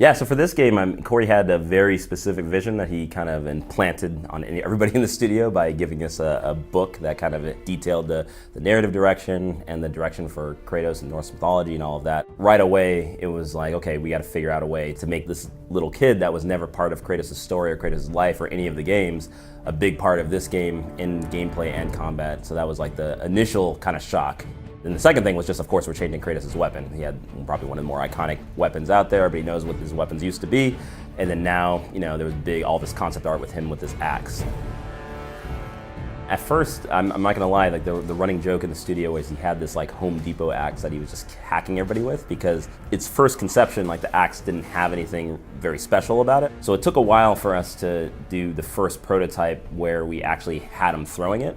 Yeah, so for this game, Corey had a very specific vision that he kind of implanted on everybody in the studio by giving us a book that kind of detailed the narrative direction and the direction for Kratos and Norse mythology and all of that. Right away, it was like, okay, we got to figure out a way to make this little kid that was never part of Kratos' story or Kratos' life or any of the games a big part of this game in gameplay and combat. So that was like the initial kind of shock. And the second thing was just, of course, we're changing Kratos' weapon. He had probably one of the more iconic weapons out there, but he knows what his weapons used to be. And then now, there was all this concept art with him with his axe. At first, I'm not gonna lie, like the running joke in the studio was he had this like Home Depot axe that he was just hacking everybody with, because its first conception, like the axe didn't have anything very special about it. So it took a while for us to do the first prototype where we actually had him throwing it.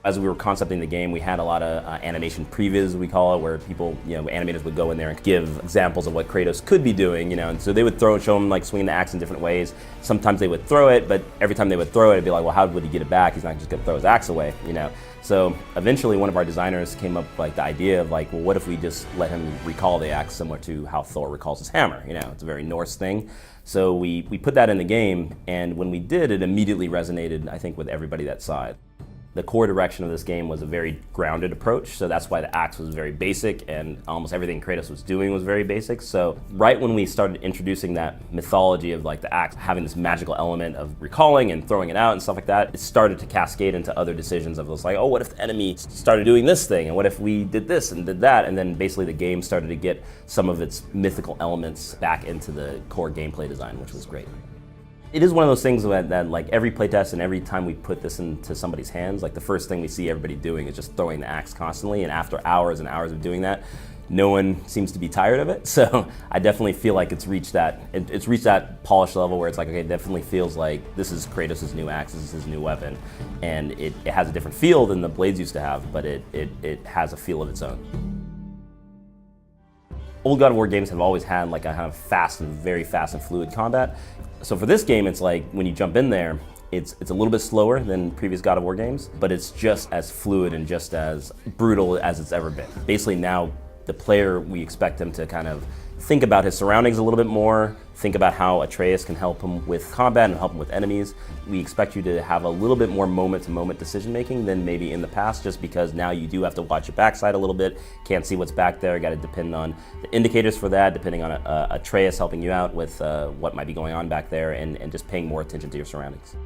As we were concepting the game, we had a lot of animation previs, we call it, where people, animators would go in there and give examples of what Kratos could be doing, and so they would show him like swinging the axe in different ways. Sometimes they would throw it, but every time they would throw it, it'd be like, well, how would he get it back? He's not just gonna throw his axe away, So eventually one of our designers came up with like the idea of like, well, what if we just let him recall the axe similar to how Thor recalls his hammer? It's a very Norse thing. So we put that in the game, and when we did, it immediately resonated, I think, with everybody that saw it. The core direction of this game was a very grounded approach, so that's why the axe was very basic, and almost everything Kratos was doing was very basic. So right when we started introducing that mythology of like the axe having this magical element of recalling and throwing it out and stuff like that, it started to cascade into other decisions of like, oh, what if the enemy started doing this thing, and what if we did this and did that, and then basically the game started to get some of its mythical elements back into the core gameplay design, which was great. It is one of those things that like every playtest and every time we put this into somebody's hands, like the first thing we see everybody doing is just throwing the axe constantly, and after hours and hours of doing that, no one seems to be tired of it. So I definitely feel like it's reached that polished level where it's like, okay, it definitely feels like this is Kratos' new axe, this is his new weapon, and it has a different feel than the blades used to have, but it has a feel of its own. Old God of War games have always had like a kind of very fast and fluid combat. So for this game, it's like when you jump in there, it's a little bit slower than previous God of War games, but it's just as fluid and just as brutal as it's ever been. Basically now, the player, we expect them to kind of think about his surroundings a little bit more, think about how Atreus can help him with combat and help him with enemies. We expect you to have a little bit more moment-to-moment decision-making than maybe in the past, just because now you do have to watch your backside a little bit, can't see what's back there, got to depend on the indicators for that, depending on Atreus helping you out with what might be going on back there, and just paying more attention to your surroundings.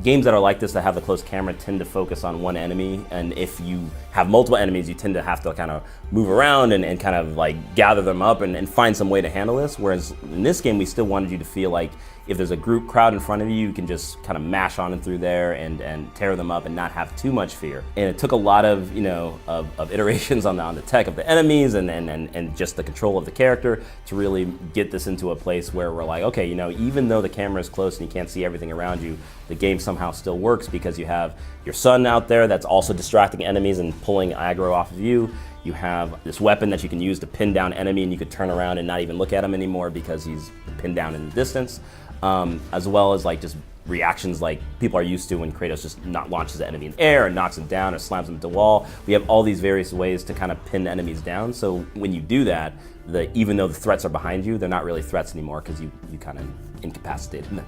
Games that are like this, that have the close camera, tend to focus on one enemy, and if you have multiple enemies, you tend to have to kind of move around and kind of like gather them up and find some way to handle this. Whereas in this game, we still wanted you to feel like if there's a group crowd in front of you, you can just kind of mash on and through there and tear them up and not have too much fear. And it took a lot of of iterations on the tech of the enemies and just the control of the character to really get this into a place where we're like, okay, even though the camera is close and you can't see everything around you, the game somehow still works because you have your son out there that's also distracting enemies and pulling aggro off of you. You have this weapon that you can use to pin down enemy, and you could turn around and not even look at him anymore because he's pinned down in the distance. As well as like just reactions like people are used to when Kratos just not launches the enemy in the air and knocks him down or slams him into the wall. We have all these various ways to kind of pin enemies down. So when you do that, even though the threats are behind you, they're not really threats anymore because you kind of incapacitated them.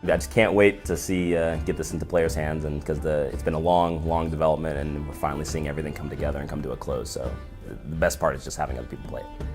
I just can't wait to see get this into players' hands, and because it's been a long development, and we're finally seeing everything come together and come to a close. So the best part is just having other people play it.